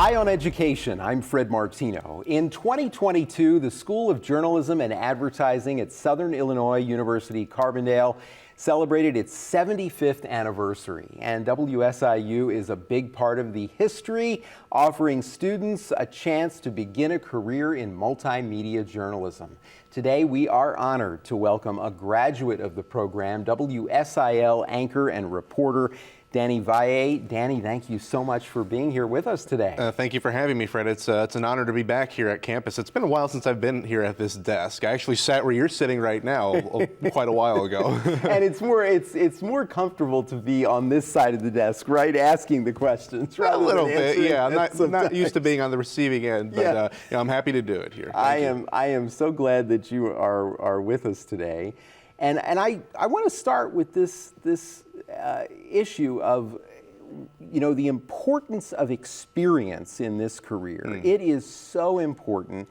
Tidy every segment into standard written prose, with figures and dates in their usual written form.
Eye on Education, I'm Fred Martino. In 2022, the School of Journalism and Advertising at Southern Illinois University-Carbondale celebrated its 75th anniversary, and WSIU is a big part of the history, offering students a chance to begin a career in multimedia journalism. Today, we are honored to welcome a graduate of the program, WSIL anchor and reporter, Danny Valle. Danny, thank you so much for being here with us today. Thank you for having me, Fred. It's an honor to be back here at campus. It's been a while since I've been here at this desk. I actually sat where you're sitting right now quite a while ago. And it's more comfortable to be on this side of the desk, right, asking the questions rather a little than bit, yeah. I'm not used to being on the receiving end, but yeah. I'm happy to do it here. I am so glad that you are with us today. And I want to start with this issue of, the importance of experience in this career. It is so important.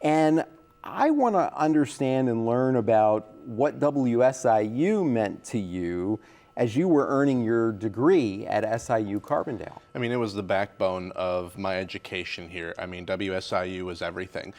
And I want to understand and learn about what WSIU meant to you as you were earning your degree at SIU-Carbondale. I mean, it was the backbone of my education here. I mean, WSIU was everything.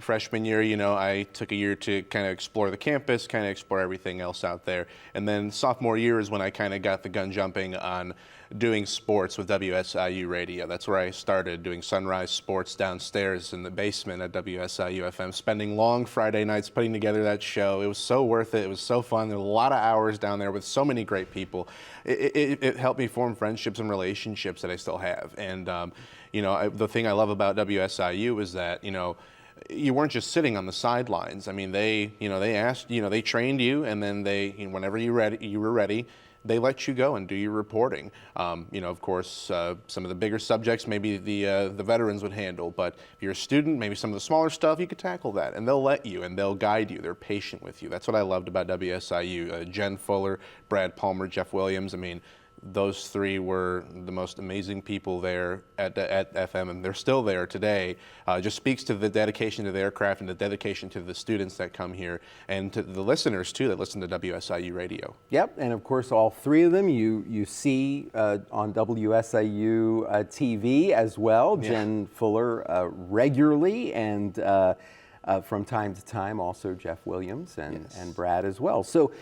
Freshman year, I took a year to kind of explore the campus, kind of explore everything else out there. And then sophomore year is when I kind of got the gun jumping on doing sports with WSIU radio. That's where I started doing sunrise sports downstairs in the basement at WSIU FM, spending long Friday nights putting together that show. It was so worth it. It was so fun. There were a lot of hours down there with so many great people. It helped me form friendships and relationships that I still have. And, the thing I love about WSIU is that, you weren't just sitting on the sidelines. I mean, they asked, they trained you, and then whenever you were ready, they let you go and do your reporting. Of course, some of the bigger subjects maybe the veterans would handle, but if you're a student, maybe some of the smaller stuff, you could tackle that, and they'll let you, and they'll guide you. They're patient with you. That's what I loved about WSIU. Jen Fuller, Brad Palmer, Jeff Williams. I mean, those three were the most amazing people there at FM, and they're still there today. Just speaks to the dedication to their craft and the dedication to the students that come here and to the listeners, too, that listen to WSIU radio. Yep, and of course, all three of them you see on WSIU TV as well. Yeah. Jen Fuller regularly, and from time to time, also Jeff Williams and Brad as well. So.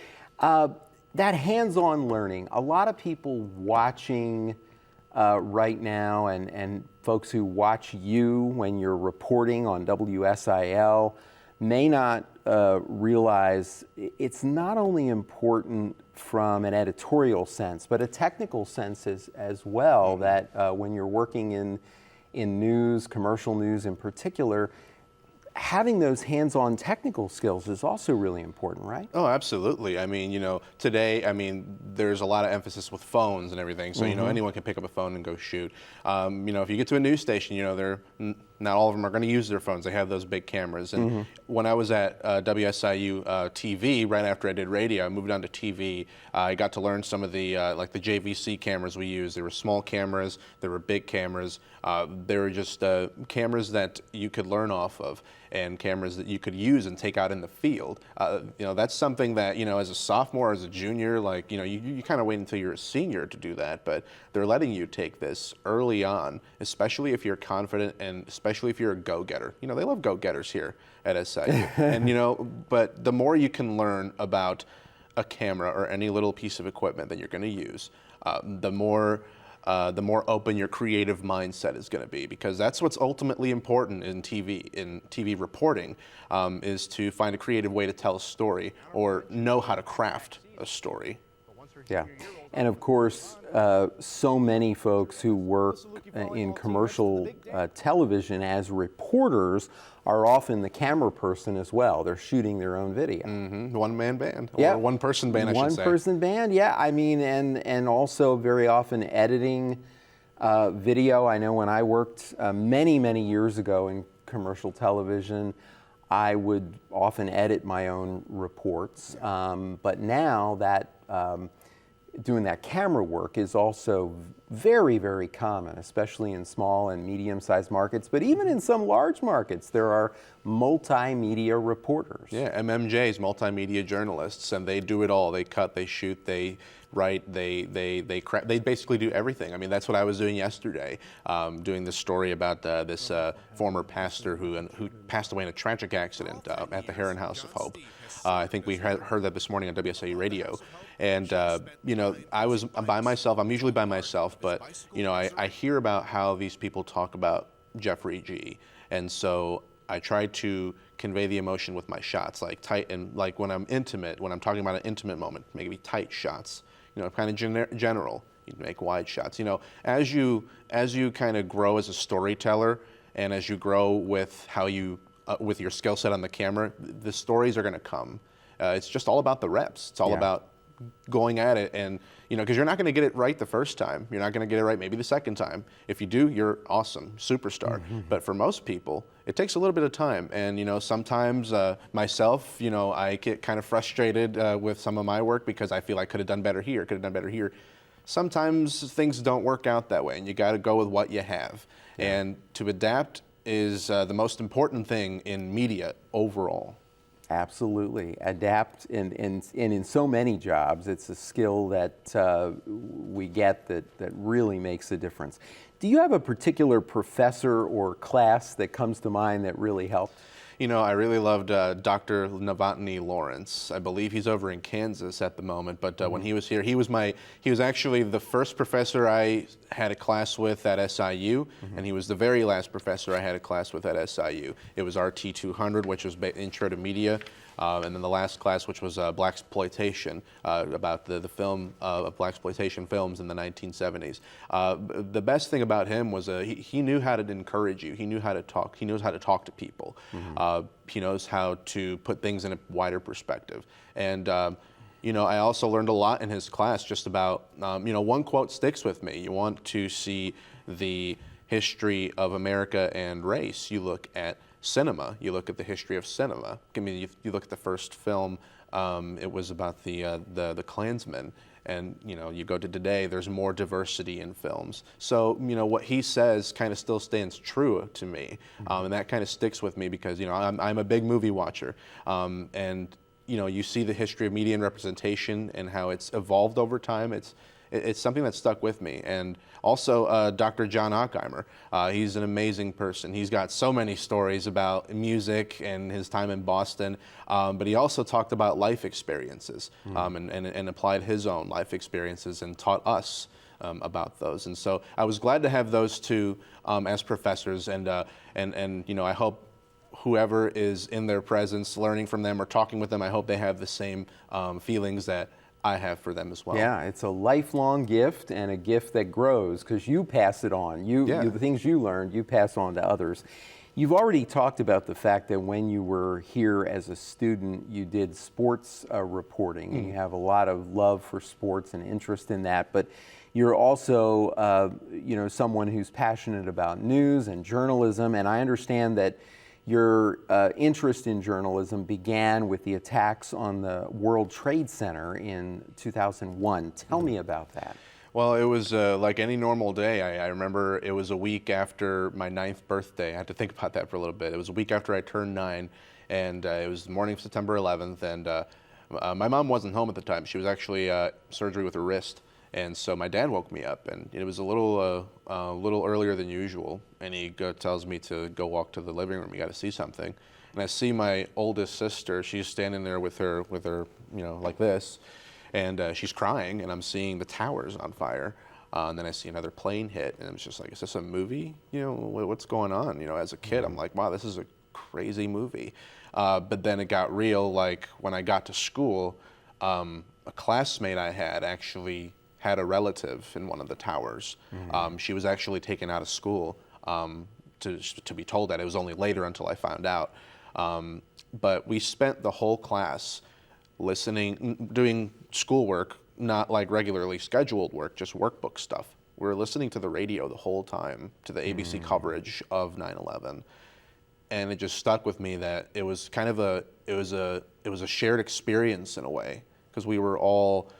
That hands-on learning, a lot of people watching right now and folks who watch you when you're reporting on WSIL may not realize it's not only important from an editorial sense, but a technical sense as well, that when you're working in news, commercial news in particular, having those hands-on technical skills is also really important, right? Oh, absolutely. I mean, today, there's a lot of emphasis with phones and everything. So, anyone can pick up a phone and go shoot. If you get to a news station, not all of them are going to use their phones. They have those big cameras. And when I was at WSIU TV, right after I did radio, I moved on to TV. I got to learn some of the like the JVC cameras we use. There were small cameras, there were big cameras. They were just cameras that you could learn off of, and cameras that you could use and take out in the field. That's something that, as a sophomore, as a junior, you kind of wait until you're a senior to do that, but they're letting you take this early on, especially if you're confident and especially if you're a go-getter. They love go-getters here at SIU. And, but the more you can learn about a camera or any little piece of equipment that you're going to use, the more open your creative mindset is going to be, because that's what's ultimately important in TV reporting, is to find a creative way to tell a story or know how to craft a story. Yeah, and of course, so many folks who work in commercial television as reporters are often the camera person as well. They're shooting their own video. One-man band, or one-person band, I should say. One-person band, yeah. I mean, and also very often editing video. I know when I worked many, many years ago in commercial television, I would often edit my own reports. But now that doing that camera work is also very, very common, especially in small and medium-sized markets. But even in some large markets, there are multimedia reporters. Yeah, MMJs, multimedia journalists, and they do it all. They cut, they shoot, they write, they basically do everything. I mean, that's what I was doing yesterday, doing this story about this former pastor who passed away in a tragic accident at the Heron House of Hope. I think we heard that this morning on WSIU radio. And, I was by myself. I'm usually by myself, but, I hear about how these people talk about Jeffrey G. And so I try to convey the emotion with my shots, like tight, and like when I'm intimate, when I'm talking about an intimate moment, maybe tight shots, kind of general. You make wide shots. As you kind of grow as a storyteller, and as you grow with how you with your skill set on the camera, the stories are going to come. It's just all about the reps. It's all about going at it, and because you're not going to get it right the first time. You're not going to get it right maybe the second time. If you do, you're awesome, superstar. But for most people, it takes a little bit of time. And sometimes myself, I get kind of frustrated with some of my work because I feel I could have done better here, Sometimes things don't work out that way, and you got to go with what you have. And to adapt is the most important thing in media overall. Absolutely. Adapt in so many jobs. It's a skill that we get that really makes a difference. Do you have a particular professor or class that comes to mind that really helped? I really loved Dr. Novotny Lawrence. I believe he's over in Kansas at the moment, but when he was here, he was actually the first professor I had a class with at SIU, and he was the very last professor I had a class with at SIU. It was RT 200, which was Intro to Media, and then the last class, which was Blaxploitation, about the film of Blaxploitation films in the 1970s. The best thing about him was he knew how to encourage you. He knew how to talk. He knows how to talk to people. He knows how to put things in a wider perspective. And I also learned a lot in his class just about, one quote sticks with me. You want to see the history of America and race, you look at cinema. You look at the history of cinema. I mean, you look at the first film, it was about the Klansmen. And, you go to today, there's more diversity in films. So, what he says kind of still stands true to me. And that kind of sticks with me because, I'm a big movie watcher. And, you see the history of media and representation and how it's evolved over time. It's something that stuck with me. And also Dr. John Ockheimer. He's an amazing person. He's got so many stories about music and his time in Boston, but he also talked about life experiences and applied his own life experiences and taught us about those. And so I was glad to have those two as professors, and I hope whoever is in their presence, learning from them or talking with them, I hope they have the same feelings that I have for them as well. Yeah, it's a lifelong gift and a gift that grows because you pass it on. The things you learned, you pass on to others. You've already talked about the fact that when you were here as a student, you did sports reporting. And you have a lot of love for sports and interest in that, but you're also, someone who's passionate about news and journalism, and I understand that your interest in journalism began with the attacks on the World Trade Center in 2001. Tell me about that. Well, it was like any normal day. I remember it was a week after my 9th birthday. I had to think about that for a little bit. It was a week after I turned 9, and it was the morning of September 11th, and my mom wasn't home at the time. She was actually surgery with her wrist. And so my dad woke me up, and it was a little earlier than usual. And he tells me to go walk to the living room. You got to see something. And I see my oldest sister. She's standing there with her, like this, and she's crying. And I'm seeing the towers on fire. And then I see another plane hit, and it's just like, is this a movie? What's going on? As a kid, I'm like, wow, this is a crazy movie. But then it got real. Like when I got to school, a classmate I had actually had a relative in one of the towers. She was actually taken out of school to be told that. It was only later until I found out. But we spent the whole class listening, doing schoolwork, not like regularly scheduled work, just workbook stuff. We were listening to the radio the whole time, to the ABC coverage of 9/11. And it just stuck with me that it was kind of it was a shared experience in a way, because we were all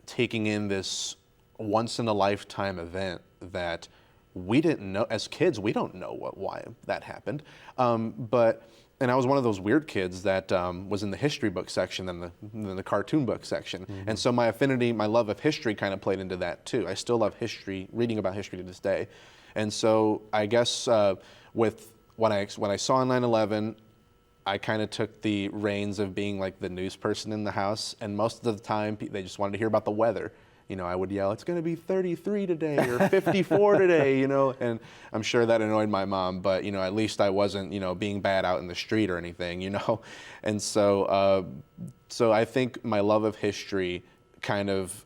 taking in this once-in-a-lifetime event that we didn't know. As kids, we don't know why that happened. But and I was one of those weird kids that was in the history book section than the cartoon book section. And so my affinity, my love of history kind of played into that too. I still love history, reading about history to this day. And so I guess with when I saw 9/11, I kind of took the reins of being like the news person in the house, and most of the time they just wanted to hear about the weather. You know, I would yell, "It's going to be 33 today or 54 today," you know, and I'm sure that annoyed my mom, but, you know, at least I wasn't, you know, being bad out in the street or anything, you know. And so, so I think my love of history kind of,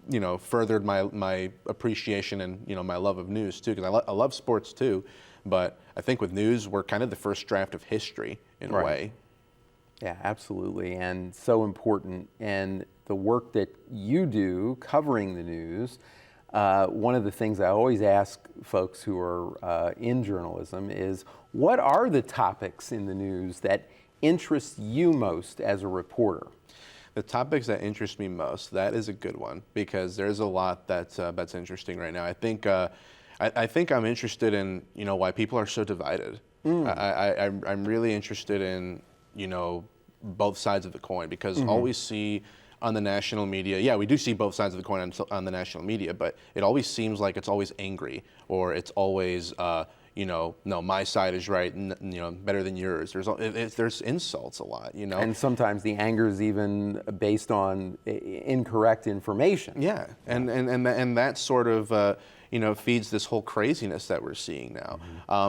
you know, furthered my appreciation and, you know, my love of news too, because I love sports too, but I think with news, we're kind of the first draft of history in a way. Yeah, absolutely, and so important. And the work that you do covering the news, one of the things I always ask folks who are in journalism is, what are the topics in the news that interest you most as a reporter? The topics that interest me most, that is a good one, because there's a lot that's interesting right now. I think I'm interested in, you know, why people are so divided. I'm really interested in, you know, both sides of the coin, because all we see on the national media, yeah, we do see both sides of the coin on the national media, but it always seems like it's always angry, or it's always, you know, no, my side is right, you know, better than yours. There's insults a lot, you know. And sometimes the anger is even based on incorrect information. Yeah, and that sort of, you know, feeds this whole craziness that we're seeing now.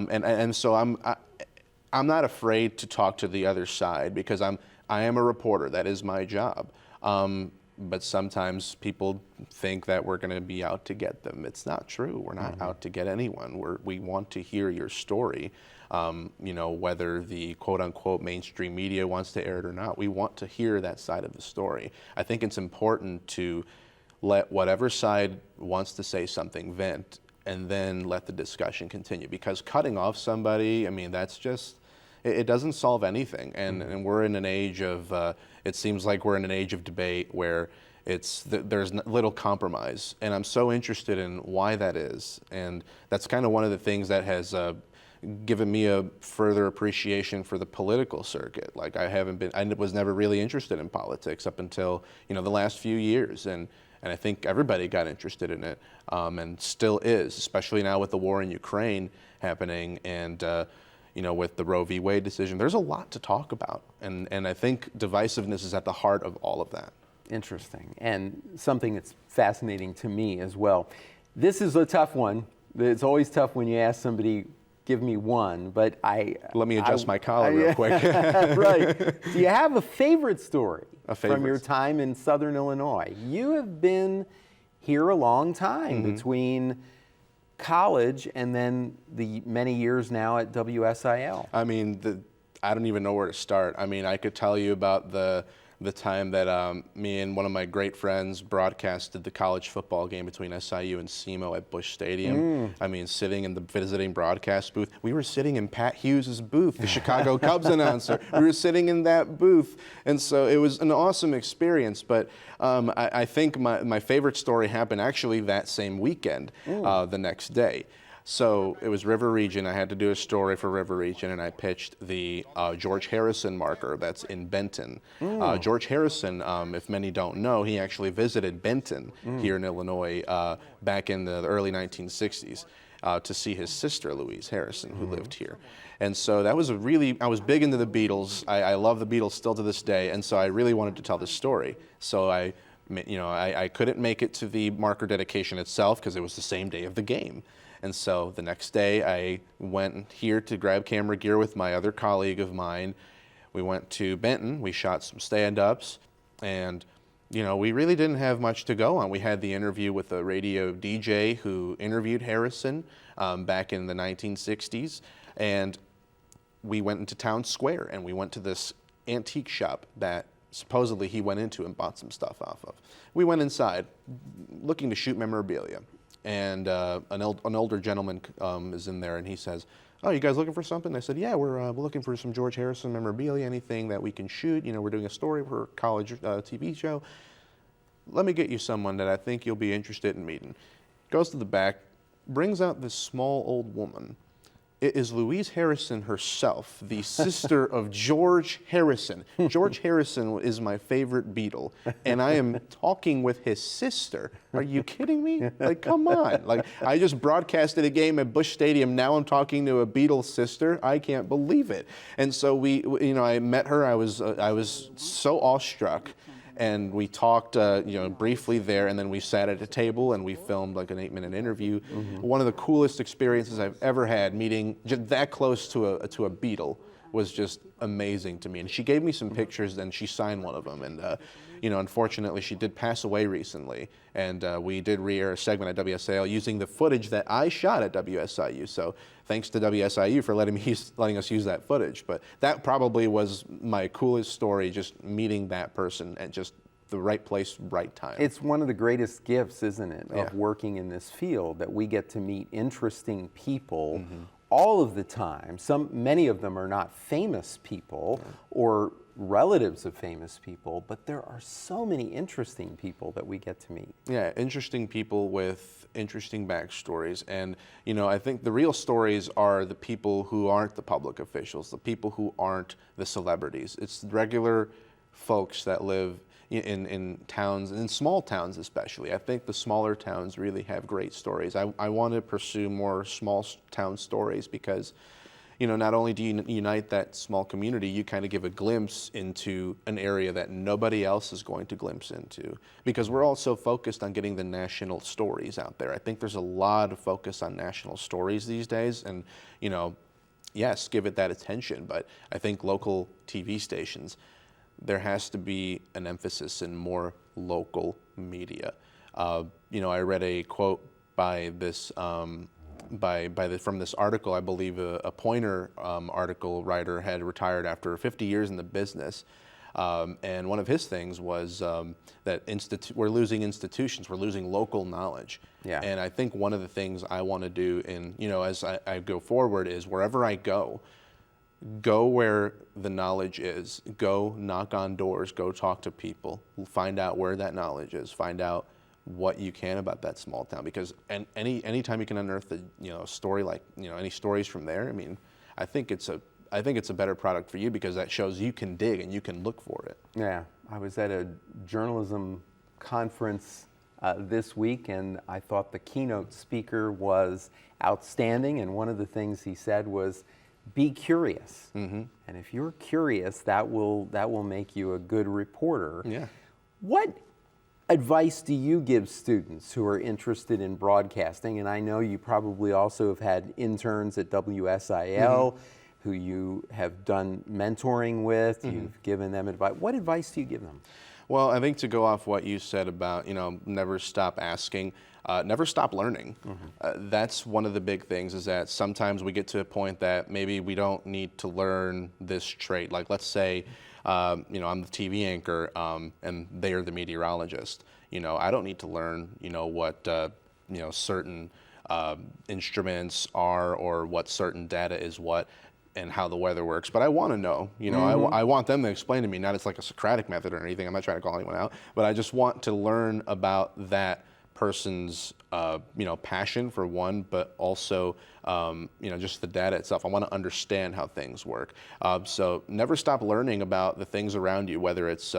And so I'm not afraid to talk to the other side, because I am a reporter. That is my job. But sometimes people think that we're going to be out to get them. It's not true. We're not out to get anyone. We want to hear your story. You know, whether the quote unquote mainstream media wants to air it or not, we want to hear that side of the story. I think it's important to let whatever side wants to say something vent, and then let the discussion continue, because cutting off somebody, I mean, that's just, it doesn't solve anything. And we're in an age of, it seems like we're in an age of debate where there's little compromise. And I'm so interested in why that is. And that's kind of one of the things that has given me a further appreciation for the political circuit. Like I was never really interested in politics up until, you know, the last few years. And I think everybody got interested in it, and still is, especially now with the war in Ukraine happening, and you know, with the Roe v. Wade decision. There's a lot to talk about, and I think divisiveness is at the heart of all of that. Interesting, and something that's fascinating to me as well. This is a tough one. It's always tough when you ask somebody, give me one, but let me adjust my collar real quick. Right. Do you have a favorite story from your favorite? time in Southern Illinois? You have been here a long time, between college and then the many years now at WSIL. I mean, I don't even know where to start. I mean, I could tell you about the time that me and one of my great friends broadcasted the college football game between SIU and SEMO at Busch Stadium. I mean, sitting in the visiting broadcast booth. We were sitting in Pat Hughes' booth, the Chicago Cubs announcer. We were sitting in that booth. And so it was an awesome experience. But I think my favorite story happened actually that same weekend, the next day. So it was River Region. I had to do a story for River Region, and I pitched the George Harrison marker that's in Benton. George Harrison, if many don't know, he actually visited Benton here in Illinois back in the early 1960s to see his sister, Louise Harrison, who lived here. And so that was I was big into the Beatles. I love the Beatles still to this day, and so I really wanted to tell this story. So I couldn't make it to the marker dedication itself because it was the same day of the game. And so the next day I went here to grab camera gear with my other colleague of mine. We went to Benton, we shot some stand-ups, and you know, we really didn't have much to go on. We had the interview with a radio DJ who interviewed Harrison back in the 1960s, and we went into Town Square and we went to this antique shop that supposedly he went into and bought some stuff off of. We went inside looking to shoot memorabilia. And an older gentleman is in there, and he says, "Oh, you guys looking for something?" I said, "Yeah, we're looking for some George Harrison memorabilia, anything that we can shoot. You know, we're doing a story for a college TV show. Let me get you someone that I think you'll be interested in meeting." Goes to the back, brings out this small old woman, It is Louise Harrison herself, the sister of George Harrison. George Harrison is my favorite Beatle, and I am talking with his sister. Are you kidding me? Like, come on. Like, I just broadcasted a game at Busch Stadium. Now I'm talking to a Beatles sister. I can't believe it. And so I met her. I was so awestruck. And we talked, briefly there, and then we sat at a table and we filmed like an 8-minute interview. Mm-hmm. One of the coolest experiences I've ever had, meeting just that close to a Beatle, was just amazing to me. And she gave me some pictures, and she signed one of them. And unfortunately, she did pass away recently. And we did re-air a segment at WSIL using the footage that I shot at WSIU. So thanks to WSIU for letting us use that footage. But that probably was my coolest story, just meeting that person at just the right place, right time. It's one of the greatest gifts, isn't it, of working in this field, that we get to meet interesting people all of the time. Many of them are not famous people or relatives of famous people, but there are so many interesting people that we get to meet. Yeah, interesting people with interesting backstories. And, I think the real stories are the people who aren't the public officials, the people who aren't the celebrities. It's regular folks that live in towns, in small towns especially. I think the smaller towns really have great stories. I want to pursue more small town stories because, not only do you unite that small community, you kind of give a glimpse into an area that nobody else is going to glimpse into, because we're all so focused on getting the national stories out there. I think there's a lot of focus on national stories these days, and, yes, give it that attention, but I think local TV stations, there has to be an emphasis in more local media. I read a quote by this from this article. I believe a Pointer article writer had retired after 50 years in the business, and one of his things was that we're losing institutions, we're losing local knowledge. Yeah. And I think one of the things I want to do as I go forward is wherever I go where the knowledge is, go knock on doors, go talk to people, find out where that knowledge is, find out what you can about that small town, because anytime you can unearth a story like any stories from there, I mean, I think it's a better product for you, because that shows you can dig and you can look for it. Yeah, I was at a journalism conference this week, and I thought the keynote speaker was outstanding, and one of the things he said was, be curious. Mm-hmm. And if you're curious, that will make you a good reporter. Yeah. What advice do you give students who are interested in broadcasting? And I know you probably also have had interns at WSIL who you have done mentoring with, you've given them advice. What advice do you give them? Well, I think to go off what you said about, never stop asking, never stop learning. That's one of the big things, is that sometimes we get to a point that maybe we don't need to learn this trait. Like, let's say, I'm the TV anchor and they're the meteorologist. I don't need to learn, what, certain instruments are, or what certain data is what, and how the weather works, but I want to know, I want them to explain to me, not it's like a Socratic method or anything. I'm not trying to call anyone out, but I just want to learn about that person's, passion for one, but also, just the data itself. I want to understand how things work. So never stop learning about the things around you, whether it's,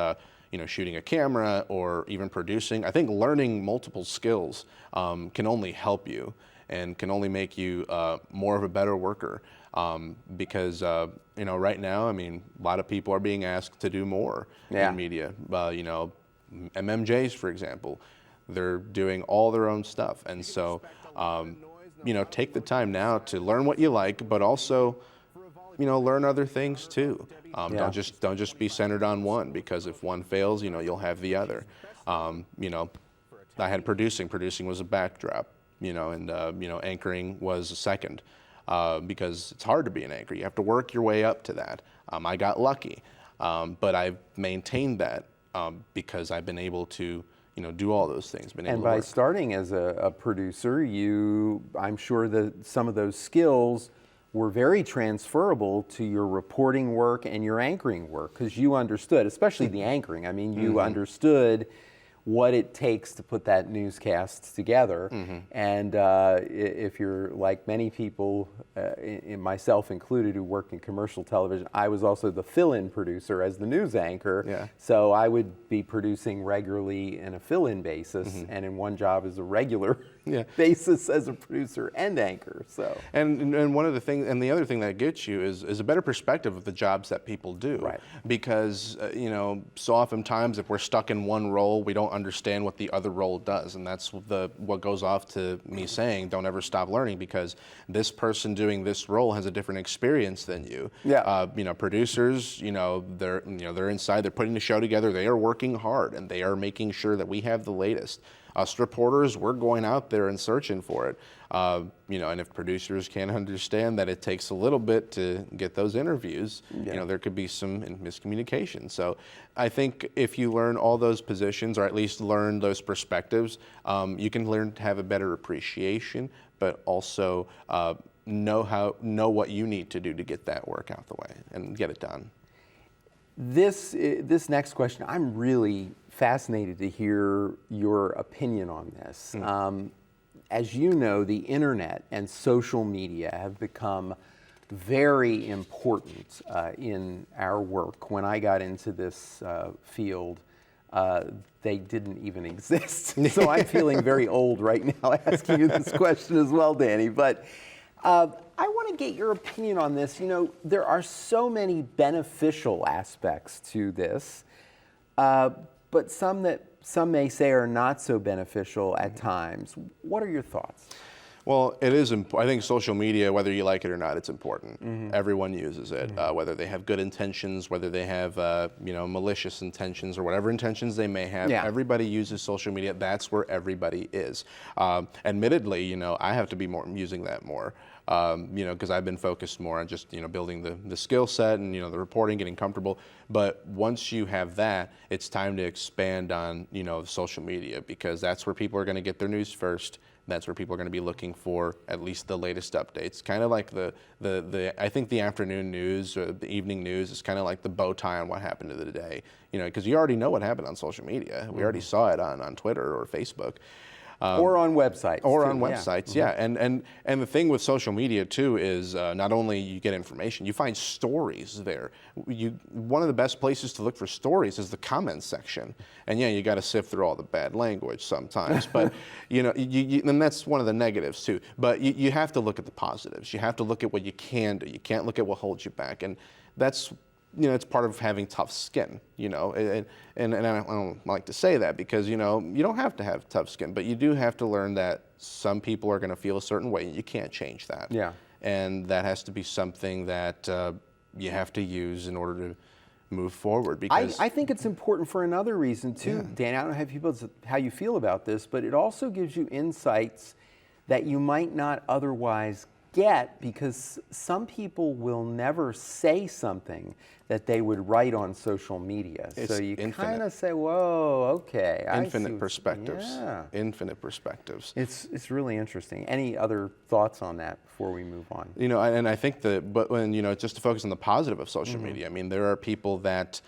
shooting a camera or even producing. I think learning multiple skills can only help you and can only make you more of a better worker. Because right now, I mean, a lot of people are being asked to do more in media. MMJs, for example, they're doing all their own stuff, and so take the time now to learn what you like, but also learn other things too. Don't just be centered on one, because if one fails, you'll have the other. I had producing. Producing was a backdrop, and anchoring was a second. Because it's hard to be an anchor. You have to work your way up to that. I got lucky, but I've maintained that because I've been able to, do all those things. And by starting as a producer, I'm sure that some of those skills were very transferable to your reporting work and your anchoring work, because you understood, especially the anchoring. I mean, you understood what it takes to put that newscast together. And if you're like many people, myself included, who work in commercial television, I was also the fill-in producer as the news anchor. Yeah. So I would be producing regularly in a fill-in basis, and in one job as a regular basis as a producer and anchor. So and one of the things, and the other thing that gets you is a better perspective of the jobs that people do. Right. Because so oftentimes if we're stuck in one role, we don't understand what the other role does, and that's what goes off to me saying, don't ever stop learning, because this person doing this role has a different experience than you. Yeah. Producers, they're inside, they're putting the show together, they are working hard, and they are making sure that we have the latest. Us reporters, we're going out there and searching for it. And if producers can't understand that it takes a little bit to get those interviews, there could be some miscommunication. So I think if you learn all those positions, or at least learn those perspectives, you can learn to have a better appreciation, but also know what you need to do to get that work out the way and get it done. This next question, I'm really fascinated to hear your opinion on this. As you know, the internet and social media have become very important in our work. When I got into this field, they didn't even exist. So I'm feeling very old right now asking you this question as well, Danny. But I want to get your opinion on this. There are so many beneficial aspects to this, but some may say are not so beneficial at times. What are your thoughts? Well, it is. I think social media, whether you like it or not, it's important. Everyone uses it, whether they have good intentions, whether they have malicious intentions, or whatever intentions they may have. Yeah. Everybody uses social media. That's where everybody is. Admittedly, I have to be using that more. Because I've been focused more on just building the skill set and the reporting, getting comfortable. But once you have that, it's time to expand on social media, because that's where people are going to get their news first. That's where people are going to be looking for at least the latest updates. Kind of like I think the afternoon news or the evening news is kind of like the bow tie on what happened to the day. Because you already know what happened on social media. We already saw it on Twitter or Facebook. Or on websites. Or too. on websites, yeah. And the thing with social media too is not only you get information, you find stories there. One of the best places to look for stories is the comments section. And yeah, you got to sift through all the bad language sometimes, but and that's one of the negatives too. But you have to look at the positives. You have to look at what you can do. You can't look at what holds you back, and that's it's part of having tough skin, and I don't like to say that, because, you don't have to have tough skin, but you do have to learn that some people are going to feel a certain way, and you can't change that. Yeah. And that has to be something that you have to use in order to move forward. Because I think it's important for another reason too, Dan. I don't know how you feel about this, but it also gives you insights that you might not otherwise get, because some people will never say something that they would write on social media. It's so you infinite. kind of say, whoa, okay. Infinite perspectives. Yeah. Infinite perspectives. It's really interesting. Any other thoughts on that before we move on? And I think but when, just to focus on the positive of social media, I mean, there are people that,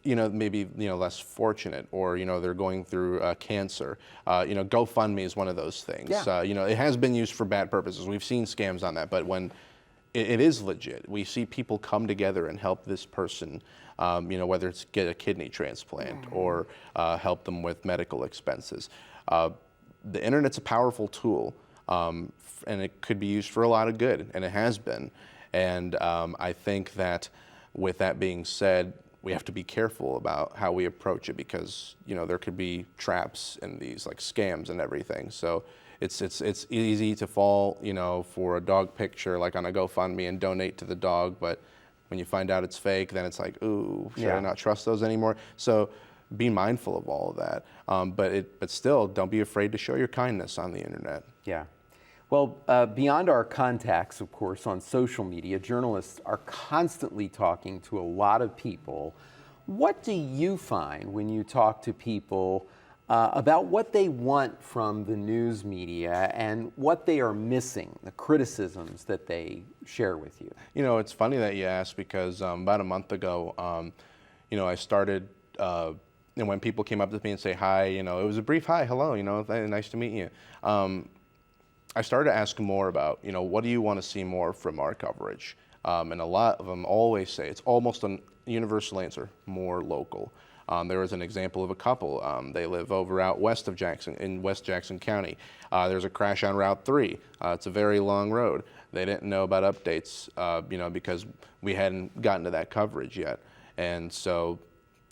maybe less fortunate, or they're going through cancer. GoFundMe is one of those things. Yeah. It has been used for bad purposes. We've seen scams on that, but when it is legit, we see people come together and help this person. Whether it's get a kidney transplant or help them with medical expenses. The internet's a powerful tool, and it could be used for a lot of good, and it has been. And I think that, with that being said, we have to be careful about how we approach it, because there could be traps in these, like scams and everything. So it's easy to fall for a dog picture like on a GoFundMe and donate to the dog, but when you find out it's fake, then it's like, ooh, should I not trust those anymore? So be mindful of all of that, but still, don't be afraid to show your kindness on the internet. Yeah. Well, beyond our contacts, of course, on social media, journalists are constantly talking to a lot of people. What do you find when you talk to people about what they want from the news media and what they are missing, the criticisms that they share with you? It's funny that you ask, because about a month ago, I started and when people came up to me and say hi, it was a brief hi, hello, nice to meet you. I started to ask more about, what do you want to see more from our coverage? And a lot of them always say, it's almost a universal answer, more local. There was an example of a couple. They live over out west of Jackson, in West Jackson County. There's a crash on Route 3. It's a very long road. They didn't know about updates, because we hadn't gotten to that coverage yet. And so,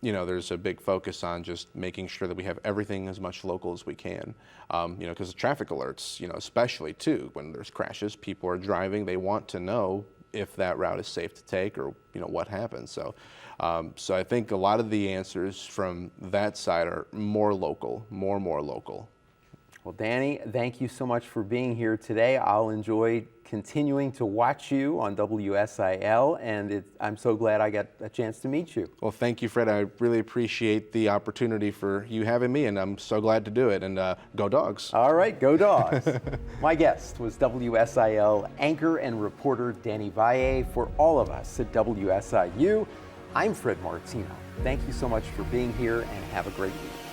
there's a big focus on just making sure that we have everything as much local as we can. Because the traffic alerts, especially too, when there's crashes, people are driving, they want to know if that route is safe to take or, what happens. So I think a lot of the answers from that side are more local, more local. Well, Danny, thank you so much for being here today. I'll enjoy continuing to watch you on WSIL, and I'm so glad I got a chance to meet you. Well, thank you, Fred. I really appreciate the opportunity for you having me, and I'm so glad to do it. And go Dogs. All right, go Dogs. My guest was WSIL anchor and reporter Danny Valle. For all of us at WSIU, I'm Fred Martino. Thank you so much for being here, and have a great week.